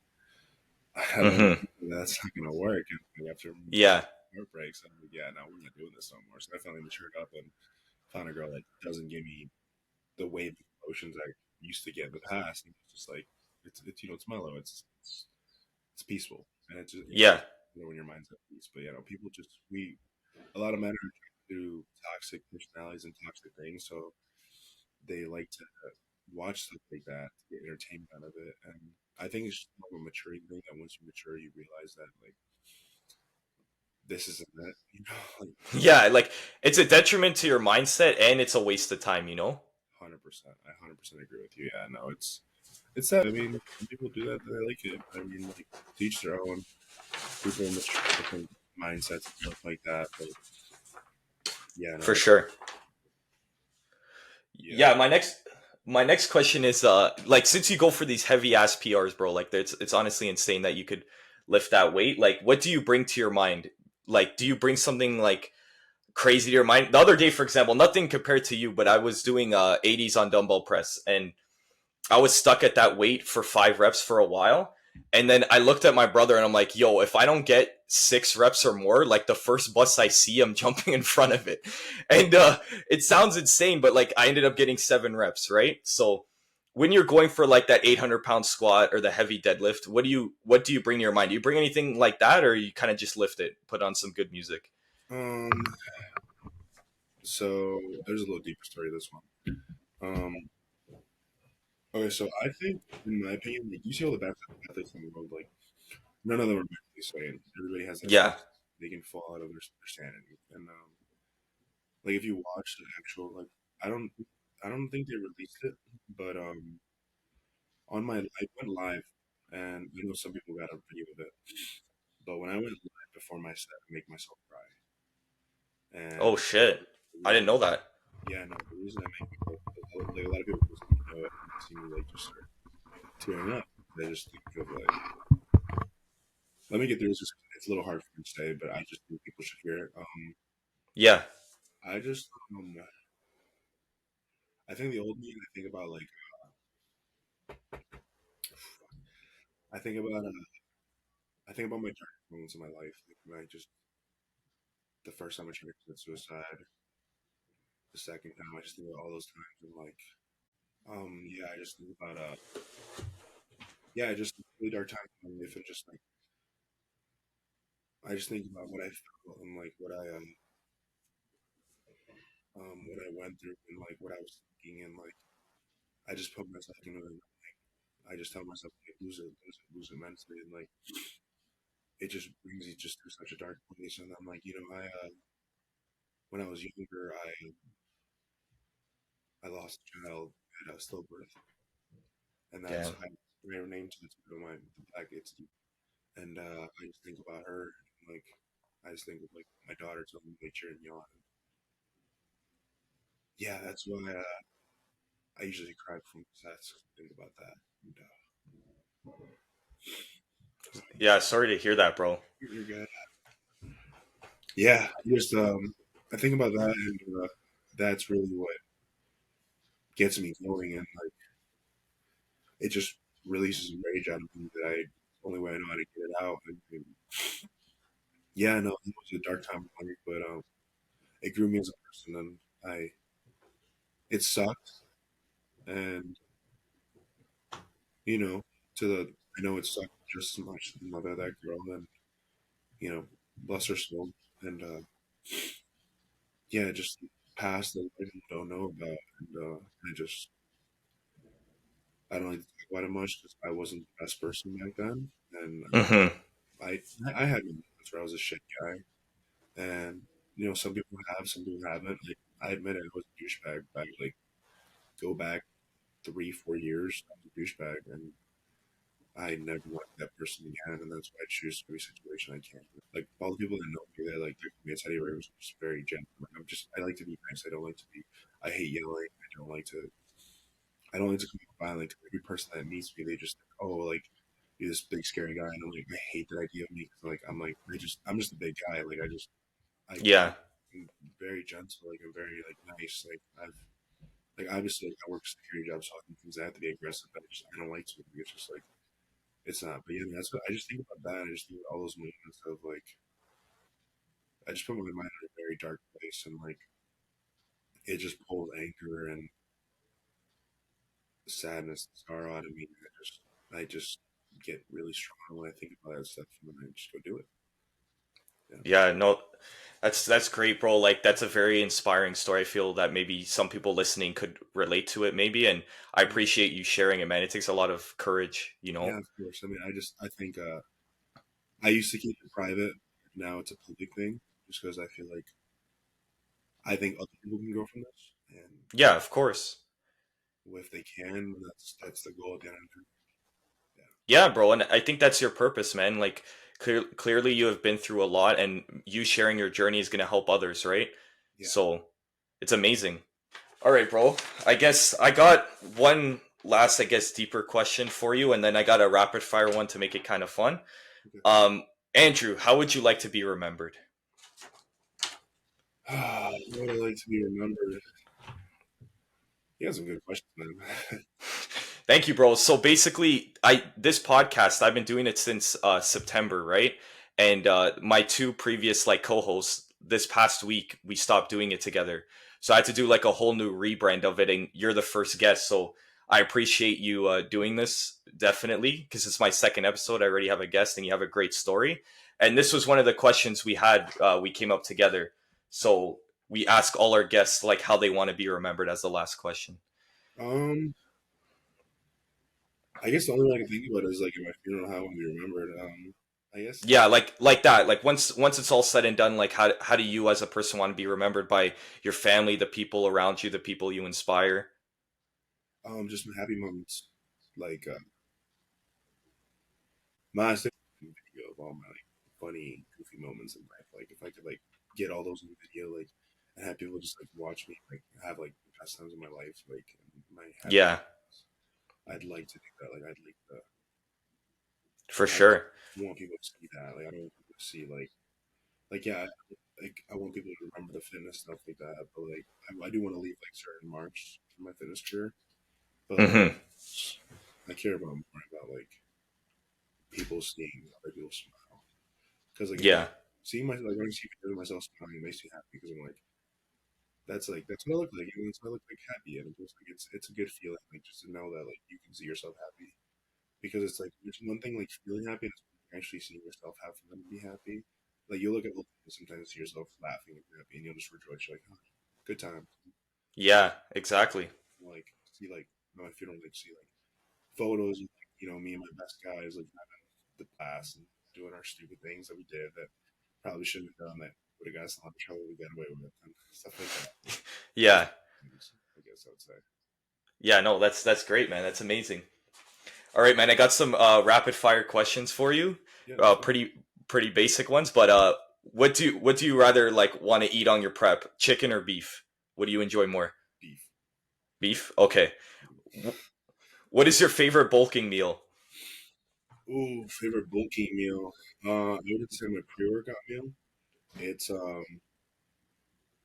I learned Hmm. that's not gonna work. And after Yeah. heartbreaks, I'm like, yeah, no, we're not doing this no more. So I finally matured up and found a girl that doesn't give me the wave of emotions I used to get in the past. And it's just like it's mellow, it's peaceful, and Yeah. when your mind's at peace. But people just we a lot of men are do toxic personalities and toxic things, so they like to watch stuff like that to get entertainment out of it. And I think it's just more of a maturing thing that once you mature, you realize that like this isn't it, like Yeah, like it's a detriment to your mindset and it's a waste of time, you know? 100%. I 100% agree with you. Yeah, no, it's that. I mean, some people do that, they like it. I mean, like teach their own. People mature different mindsets and stuff like that. But yeah, no, For sure. yeah. Yeah, my next question is like since you go for these heavy ass PRs, bro, like it's honestly insane that you could lift that weight. Like what do you bring to your mind? Like do you bring something like crazy to your mind? The other day, for example, nothing compared to you, but I was doing 80s on dumbbell press and I was stuck at that weight for 5 reps for a while. And then I looked at my brother and I'm like, yo, if I don't get 6 reps or more, like the first bus I see, I'm jumping in front of it. And it sounds insane, but like I ended up getting 7 reps, right? So when you're going for like that 800 pound squat or the heavy deadlift, what do you bring to your mind? Do you bring anything like that or you kind of just lift it, put on some good music? Um. So there's a little deeper story to this one. Okay, so I think, in my opinion, like you see all the best athletes in the world, like none of them are mentally sane. Everybody has that Yeah. they can fall out of their sanity. And like if you watch the actual like I don't I don't think they released it, but on my I went live, and I know some people got a video of it, but when I went live before my set, I make myself cry. Oh And shit. the I didn't reason, know that. yeah, no, the reason I make myself like a lot of people just know it and see me like just start tearing up. They just think of like, let me get through this. It's a little hard for me to say, but I just think people should hear it. Yeah. I just I think the old me, and I think about like I think about I think about my dark moments in my life, like when I just the first time I tried to commit suicide, the second time I just think about all those times and like yeah, I just think about yeah, just really dark times in my life and just like I just think about what I felt and like what I went through and like what I was thinking and like I just put myself in it. I just tell myself like lose it mentally and like it just brings you just to such a dark place and I'm like I when I was younger I lost a child at a stillbirth and that's Damn. I ran her name to the back it's and I just think about her and, like I just think of like my daughter telling me nature and yawn. Yeah, that's why I usually cry from sets. Think about that. And, Yeah, sorry to hear that, bro. you're good. Yeah, just I think about that, and that's really what gets me going, and like it just releases rage out of me that I only way I know how to get it out. And yeah, no, it was a dark time in my life, but it grew me as a person, and I it sucked, and you know, to the I know it sucked just as much to the mother of that girl, and you know, bless her soul, and yeah, just past that I don't know about, and I don't like to talk about it much because I wasn't the best person back then, and Hmm. I had moments where I was a shit guy, and some people have, some people haven't. Like I admit it, I was a douchebag back. Like go back 3 4 years, I was a douchebag, and I never want that person again, and that's why I choose every situation I can. Like all the people that know me, they like me as Eddie Ray was just very gentle. Like, I like to be nice. I don't like to be. I hate yelling. I don't like to come off violent. Every person that meets me, they just think, oh, like you're this big scary guy, and I'm like, I hate that idea of me because I'm just a big guy. Like Yeah. I'm very gentle. Like I'm very like nice. Like obviously like, I work a security job, so I have to be aggressive, but I don't like to. It's just like it's not. But yeah, that's what I just think about that. I just think about all those moments of like I just put my mind in a very dark place, and like it just pulls anger and sadness, sorrow out of me. I just get really strong when I think about that stuff, and then I just go do it. Yeah, Yeah, no, that's great, bro. Like that's a very inspiring story. I feel that maybe some people listening could relate to it, maybe, and I yeah, appreciate you sharing it, man. It takes a lot of courage, you yeah. know. Of course. I mean, I think I used to keep it private. Now it's a public thing, just because I feel like I think other people can grow from this, and Yeah, of course. if they can, that's the goal at the end of the day. Yeah, bro, and I think that's your purpose, man. Like clearly you have been through a lot and you sharing your journey is going to help others, right? Yeah, So, it's amazing. All right, bro. I guess I got one last, I guess, deeper question for you and then I got a rapid fire one to make it kind of fun. yeah. Um, Andrew, how would you like to be remembered? Okay. What would I like to be remembered? You have some good questions, man. Thank you, bro. So basically, I this podcast I've been doing it since September, right? And my two previous like co-hosts this past week we stopped doing it together, so I had to do like a whole new rebrand of it. And you're the first guest, so I appreciate you doing this definitely because it's my second episode. I already have a guest, and you have a great story. And this was one of the questions we had. We came up together, so we ask all our guests like how they want to be remembered as the last question. um, I guess the only way I can think about it is like at my funeral, how I want to be remembered. I guess Yeah, like that. Like once it's all said and done, like how do you as a person want to be remembered by your family, the people around you, the people you inspire? just my happy moments, like my video of all my like funny, goofy moments in life. Like if I could like get all those in video, like and have people just like watch me, like have like the best times of my life, like my happy. Yeah, I'd like to do that. Like I'd like to. for I sure. want people to see that. Like I don't want people to see like yeah, like I want people to remember the fitness stuff like that. But like I do want to leave like certain marks for my fitness career. But like Hmm. I care about more about like people seeing other people smile. Because like Yeah, seeing my like when I see videos of myself smiling, it makes me happy because I'm like that's what I look like. And that's what I look like happy, and it's like it's a good feeling like just to know that like you can see yourself happy because it's like there's one thing like feeling happy and it's actually seeing yourself have fun and be happy. Like you look at old people sometimes see yourself laughing and happy, and you'll just rejoice. You're like, oh, good time. yeah, exactly. Like see like if you don't like see like photos of like, me and my best guys like having the blast and doing our stupid things that we did that probably shouldn't have done that would have got us in a lot of trouble we got away with and stuff like that. Those Yeah, things, I guess I would say. yeah. No, that's great, man. That's amazing. All right, man. I got some rapid fire questions for you. Yeah, let's go. Pretty basic ones, but what do you rather like want to eat on your prep? Chicken or beef? What do you enjoy more? Beef. Beef. Okay. What is your favorite bulking meal? Ooh, favorite bulking meal. I would say my pre-workout meal.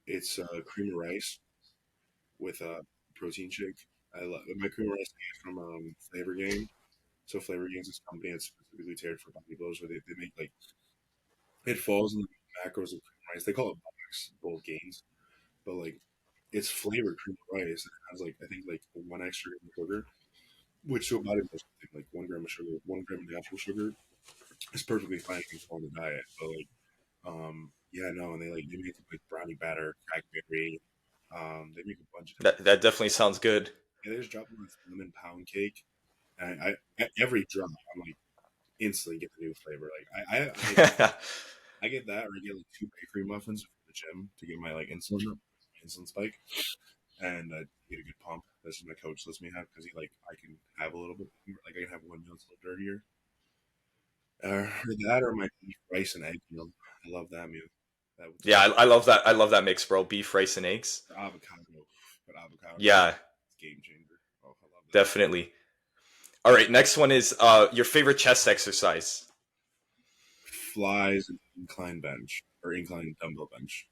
It's cream of rice with a protein shake. I love my cream of rice is from Flavor Game. So Flavor Games is a company that's specifically tailored for bodybuilders, where they make like it falls in the macros of cream rice. They call it box bold gains, but like it's flavored cream of rice and it has like I think like one extra gram of sugar, which to a bodybuilder like 1 gram of sugar, 1 gram of natural sugar is perfectly fine on the diet. But like yeah no, and they make like brownie batter, crackberry, they make a bunch of different. That definitely sounds good. Yeah, they just drop them on lemon pound cake, and at every drop I'm like instantly get the new flavor. Like I get that, or I get like 2 bakery muffins from the gym to get my like insulin spike, and get a good pump. That's what my coach lets me have because he like I can have a little bit like I can have one meal that's a little dirtier. Or that, or my beef, rice, and egg meal. I love that meal. That with Yeah, I love that. I love that mix, bro. Beef, rice, and eggs. the avocado, but avocado Yeah, game changer. Oh, I love that. definitely. All right, next one is your favorite chest exercise. Flies and incline bench or incline dumbbell bench.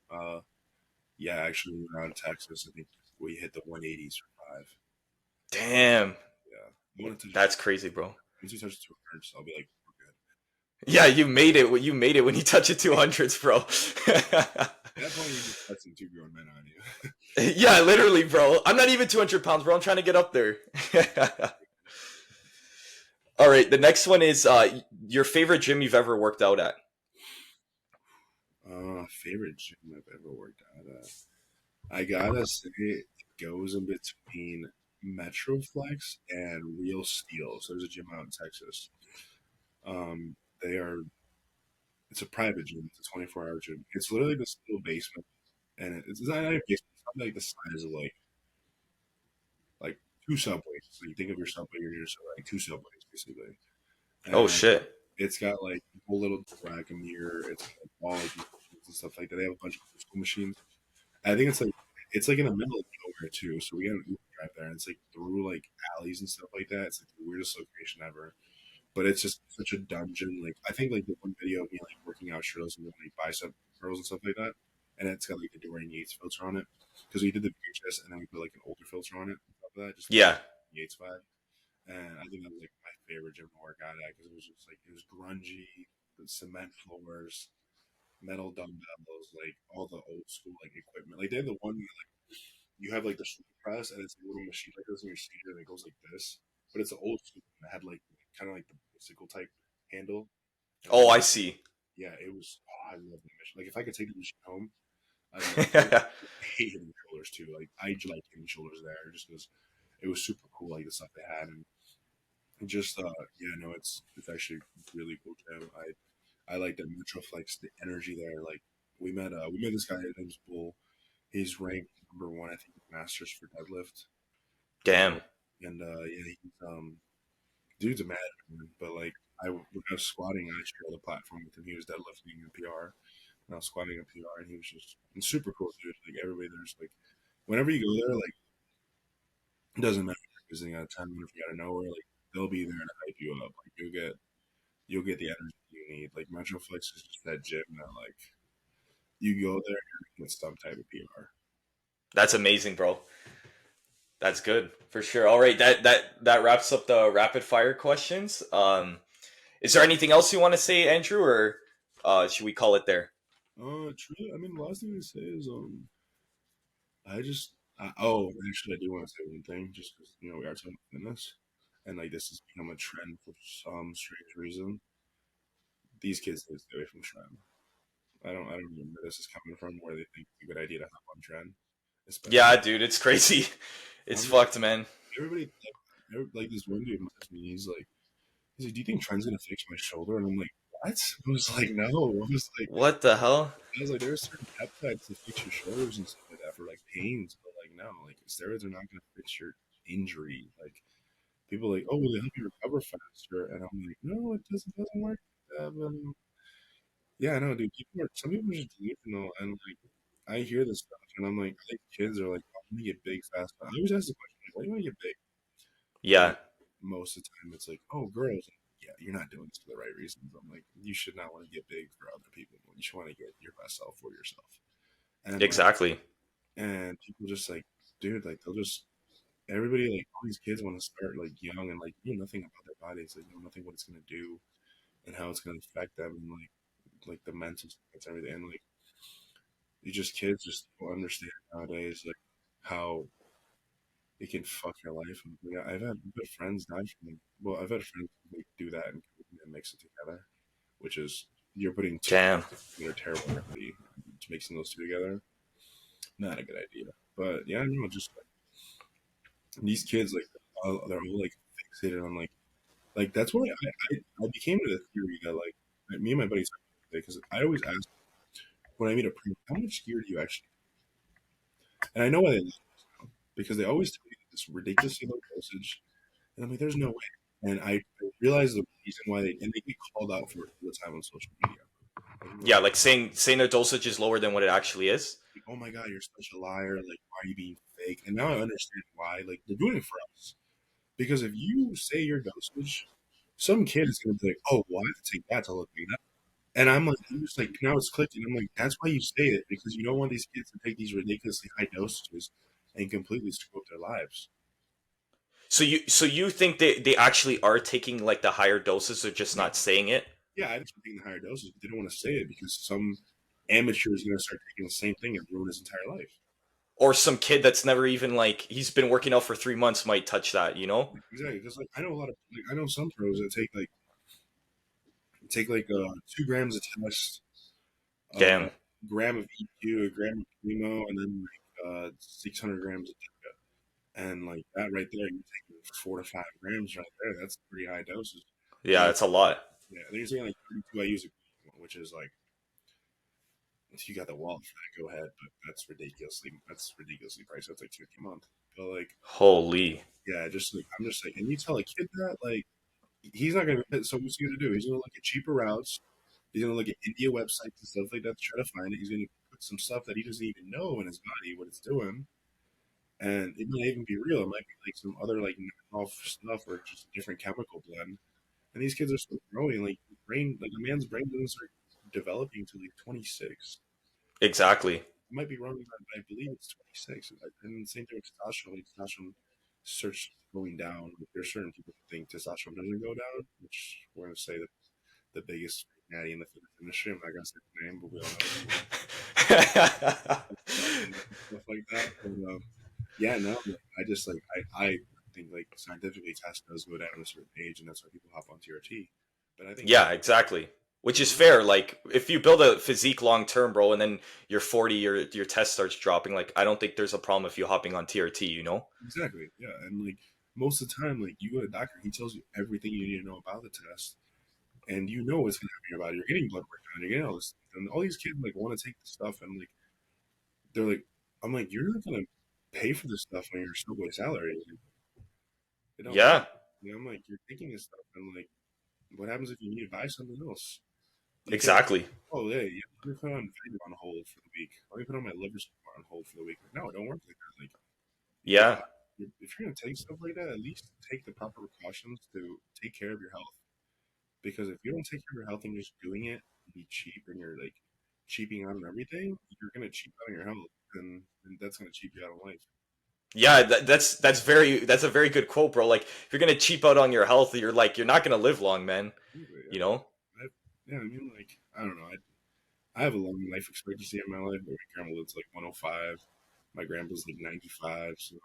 Yeah, actually, when we were out in Texas, I think we hit the 180s for five. Damn, Yeah, I want to touch that's crazy, bro. once we touch 200, I'll be like, we're good. Yeah, you made it. You made it when you touch it 200s, bro. At that point, you're just testing two grown men on you. Yeah, literally, bro. I'm not even 200 pounds, bro. I'm trying to get up there. All right, the next one is your favorite gym you've ever worked out at. Favorite gym I've ever worked at. I gotta say it goes in between Metroflex and Real Steel. So there's a gym out in Texas. They are it's a private gym. It's a 24-hour gym. It's literally this little basement, and it's not a basement. It's probably like the size of like two subways. So you think of your subway, you're just like two subways basically, Oh and shit. it's got like a whole little rack, a mirror. It's got all like these machines and stuff like that. They have a bunch of old school machines. I think it's like in the middle of nowhere too. So we got an Uber drive there, and it's like through like alleys and stuff like that. It's like the weirdest location ever. But it's just such a dungeon. Like I think like the one video of me like working out shirtless and doing like bicep curls and stuff like that, and it's got like the Dorian Yates filter on it because we did the VHS and then we put like an older filter on it on top of that, just Yeah. Yates vibe. And I think that was like my favorite gym to work out at because it was just like it was grungy, the cement floors, metal dumbbells, like all the old school like equipment. Like they had the one you have like the shoulder press and it's a little machine like this in your seat and it goes like this. But it's an old school one that had like kind of like the bicycle type handle. And Oh, like I see. yeah, it was I love the machine. Like if I could take the machine home, I'd love it. I hate hitting shoulders too. Like I just like hitting shoulders there just because it was super cool like the stuff they had and just yeah no it's actually really cool gym. I like the Metroflex, the energy there. Like we met this guy. His name's Bull. He's ranked number one, I think, in Masters for deadlift. Damn. And yeah, he's dude's a madman. But like when I was squatting, I shared the platform with him. He was deadlifting a PR, and I was squatting a PR, and he was just and super cool dude. Like everybody there's like whenever you go there, like it doesn't matter if you're visiting out of town, if you out of nowhere, like they'll be there to hype you up. Like you'll get the energy you need. Like Metroflex is just that gym that like you go there, you're gonna get some type of PR. That's amazing, bro. That's good for sure. All right, that wraps up the rapid fire questions. Is there anything else you want to say, Andrew, or should we call it there? True. I mean, the last thing to say is, I just, oh, actually, I do want to say one thing, just because we are talking about fitness, and like this has become a trend for some strange reason. These kids need to stay away from trend. I don't know where this is coming from, where they think it's a good idea to hop on trend, Yeah, especially. dude, it's crazy. It's I'm like, fucked, man. everybody, like this one dude messaged me. He's like, "Do you think trend's gonna fix my shoulder?" And I'm like, "What?" I was like, "No." What the hell? I was like, "There's certain peptides to fix your shoulders and stuff like that for like pains, but like no, like steroids are not gonna fix your injury." Like people are like, oh, will they help you recover faster? And I'm like, no, it doesn't work. But, yeah, no, dude. Some people are just delusional, and like I hear this stuff, and I'm like, I think kids are like, I want to get big fast. I always ask the question, like, why do you want to get big? And Yeah, most of the time, it's like, oh, girls. Yeah, you're not doing this for the right reasons. I'm like, you should not want to get big for other people. You should want to get your best self for yourself. And like, exactly. and people just like, dude, like they'll just everybody like all these kids want to start like young and like you know nothing about their bodies, like you know nothing what it's gonna do and how it's gonna affect them and like the mental state and everything. And like you just kids just don't understand nowadays like how it can fuck your life. And, yeah, I've had friends die from it. Well, I've had friends like, do that and mix it together, which is you're putting two Damn. that are terrible in your body, mixing those two together. Not a good idea. But yeah, no, just like, these kids like they're all like fixated on like that's why I became to the theory that like me and my buddies because I always ask when I meet a pro, how much gear do you actually? And I know why they lose because they always tell you this ridiculously low dosage, and I'm like, there's no way. And I realize the reason why they get called out for it all the time on social media. Like, people are Yeah, like, like saying the dosage is lower than what it actually is. oh my god, you're such a liar. Like, why are you being fake? And now I understand why. Like, they're doing it for us because if you say your dosage, some kid is going to be like, oh, well, I have to take that to look like And I'm like, I'm just like, now it's clicking. I'm like, that's why you say it because you don't want these kids to take these ridiculously high dosages and completely screw up their lives. So you think they actually are taking like the higher doses, they're just Yeah, not saying it? yeah, I just taking the higher doses, but they don't want to say it because some amateur is going to start taking the same thing and ruin his entire life. Or some kid that's never even like he's been working out for 3 months might touch that, you know? Exactly, because like I know a lot of I know some pros that take like 2 grams of test, uh, Damn. gram of EQ, a gram of primo, and then like 600 grams of DECA. And like that right there, you're taking 4 to 5 grams right there. That's pretty high doses. And Yeah, it's a lot. yeah, then you're saying like 32 IU's, which is like if you got the wallet for that, go ahead. But that's ridiculously priced. That's like 50 a month. But like, Holy. yeah, just like I'm just like, and you tell a kid that like he's not gonna. So what's he gonna do? He's gonna look at cheaper routes. He's gonna look at India websites and stuff like that to try to find it. He's gonna put some stuff that he doesn't even know in his body what it's doing, and it might even be real. It might be like some other like off stuff or just a different chemical blend. And these kids are still growing. Like brain, like a man's brain doesn't start developing until like 26. Exactly. I might be wrong, but I believe it's 26. And same thing with testosterone. Like, testosterone starts going down. Like, there's certain people who think testosterone doesn't go down, which we're going to say that the biggest natty in the fitness industry. I'm not going to say the name, but we all know stuff like that. But yeah, no, I just like I think like scientifically test does go down at a certain age, and that's why people hop on TRT. But I think Yeah, exactly. Which is fair. Like, if you build a physique long term, bro, and then you're 40, your test starts dropping. Like, I don't think there's a problem if you hopping on TRT. You know? exactly, yeah, and like most of the time, like you go to a doctor, he tells you everything you need to know about the test, and you know what's going to happen in your body. You're getting blood work done, you're getting all this, and all these kids like want to take this stuff, and like they're like, I'm like, you're not going to pay for this stuff on your subway salary. Like, it don't work. Yeah, You know, I'm like, you're taking this stuff, and like, what happens if you need to buy something else? You can't. exactly. Oh yeah, let me put on Vega on hold for the week. Let me put on my liver support on hold for the week. Like, no, it don't work like that. Like you Yeah, got, if you're gonna take stuff like that, at least take the proper precautions to take care of your health. Because if you don't take care of your health and you're just doing it to be cheap and you're like cheaping out on everything, you're gonna cheap out on your health, and that's gonna cheap you out of life. yeah. That's a very good quote, bro. Like, if you're gonna cheap out on your health, you're not gonna live long, man. You Yeah, know? I, yeah. I mean, like I don't know. I have a long life expectancy in my life, but my grandma lives like 105. My grandpa's like 95. So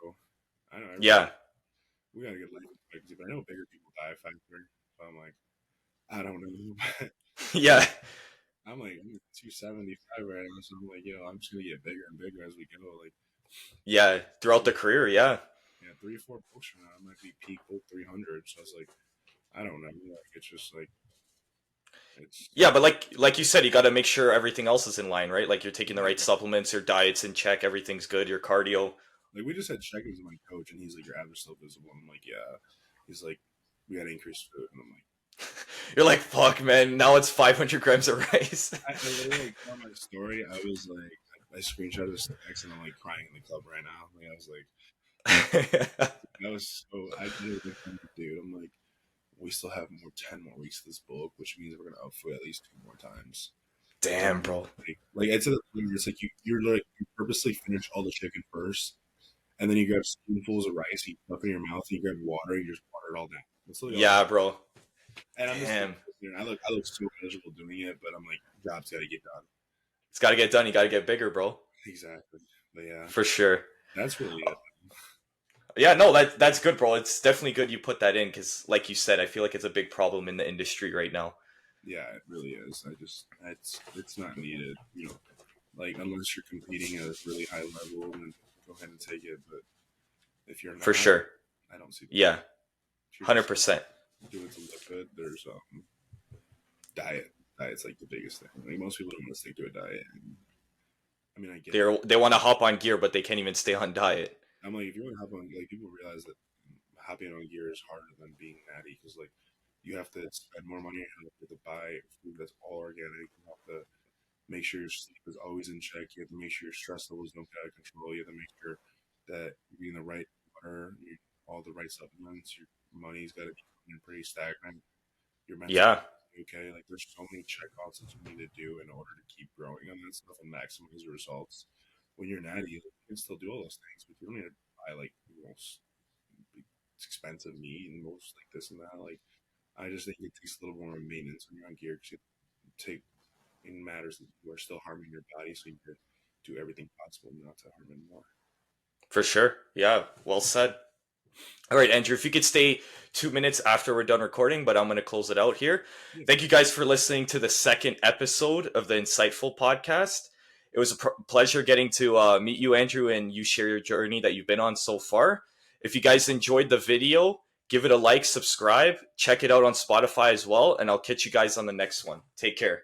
I know everybody. Yeah, We got a good life expectancy, but I know bigger people die faster. So I'm like, I don't know. yeah, I'm 275 right now, so I'm like, yo, I'm just gonna get bigger and bigger as we go. Like, yeah. Throughout the career, yeah. yeah, 3 or 4 books from now, I might be peak book 300. So it's like, I don't know. Like, it's just like, it's Yeah, but like you said, you got to make sure everything else is in line, right? Like you're taking the right exactly. supplements, your diet's in check, everything's good, your cardio. Like, we just had check-ins with my coach, and he's like, your average still visible. I'm like, yeah. He's like, we got to increase food, and I'm like, You're like, fuck, man. Now it's 500 grams of rice. I literally like tell my story. I was like, I screenshot this text, and I'm like crying in the club right now. Like, I was like, that was so. I did it, dude. I'm like, we still have 10 more weeks of this book, which means we're gonna outfoot at least 2 more times. Damn, And bro. like it's to the point where it's like you're like you purposely finish all the chicken first, and then you grab spoonfuls of rice, you stuff it in your mouth, and you grab water, you just water it all down. That's literally all you. Yeah, bro. And I'm just Damn. I look so miserable doing it, but I'm like, job's got to get done. It's got to get done. You got to get bigger, bro. Exactly. But yeah, For sure. that's really it. Yeah, no, that's good, bro. It's definitely good you put that in because, like you said, I feel like it's a big problem in the industry right now. Yeah, it really is. It's not needed. Like unless you're competing at a really high level, then go ahead and take it. But if you're For not, sure. I don't see the point. Yeah, If you're just 100%. doing to look good, there's diet. Diet's like the biggest thing. Like most people don't want to stick to a diet. And, I mean, I get it. They want to hop on gear, but they can't even stay on diet. I'm like, if you want to hop on, like people realize that hopping on gear is harder than being natty because like you have to spend more money. You have to buy food that's all organic. You have to make sure your sleep is always in check. You have to make sure your stress levels don't get out of control. You have to make sure that you're eating the right water, all the right supplements. Your money's got to be pretty stagnant. Your mental Yeah, okay. Like there's so many checkouts that you need to do in order to keep growing on that stuff and maximize your results. When you're natty, like, you can still do all those things, but you don't need to buy like the most expensive meat and most like this and that. Like I just think it takes a little more maintenance when you're on gear because you take in matters that you are still harming your body, so you can do everything possible not to harm it more. for sure. Yeah, well said. All right, Andrew, if you could stay 2 minutes after we're done recording, but I'm going to close it out here. Yeah, Thank you guys for listening to the second episode of the Insightful podcast. It was a pleasure getting to meet you, Andrew, and you share your journey that you've been on so far. If you guys enjoyed the video, give it a like, subscribe, check it out on Spotify as well, and I'll catch you guys on the next one. Take care.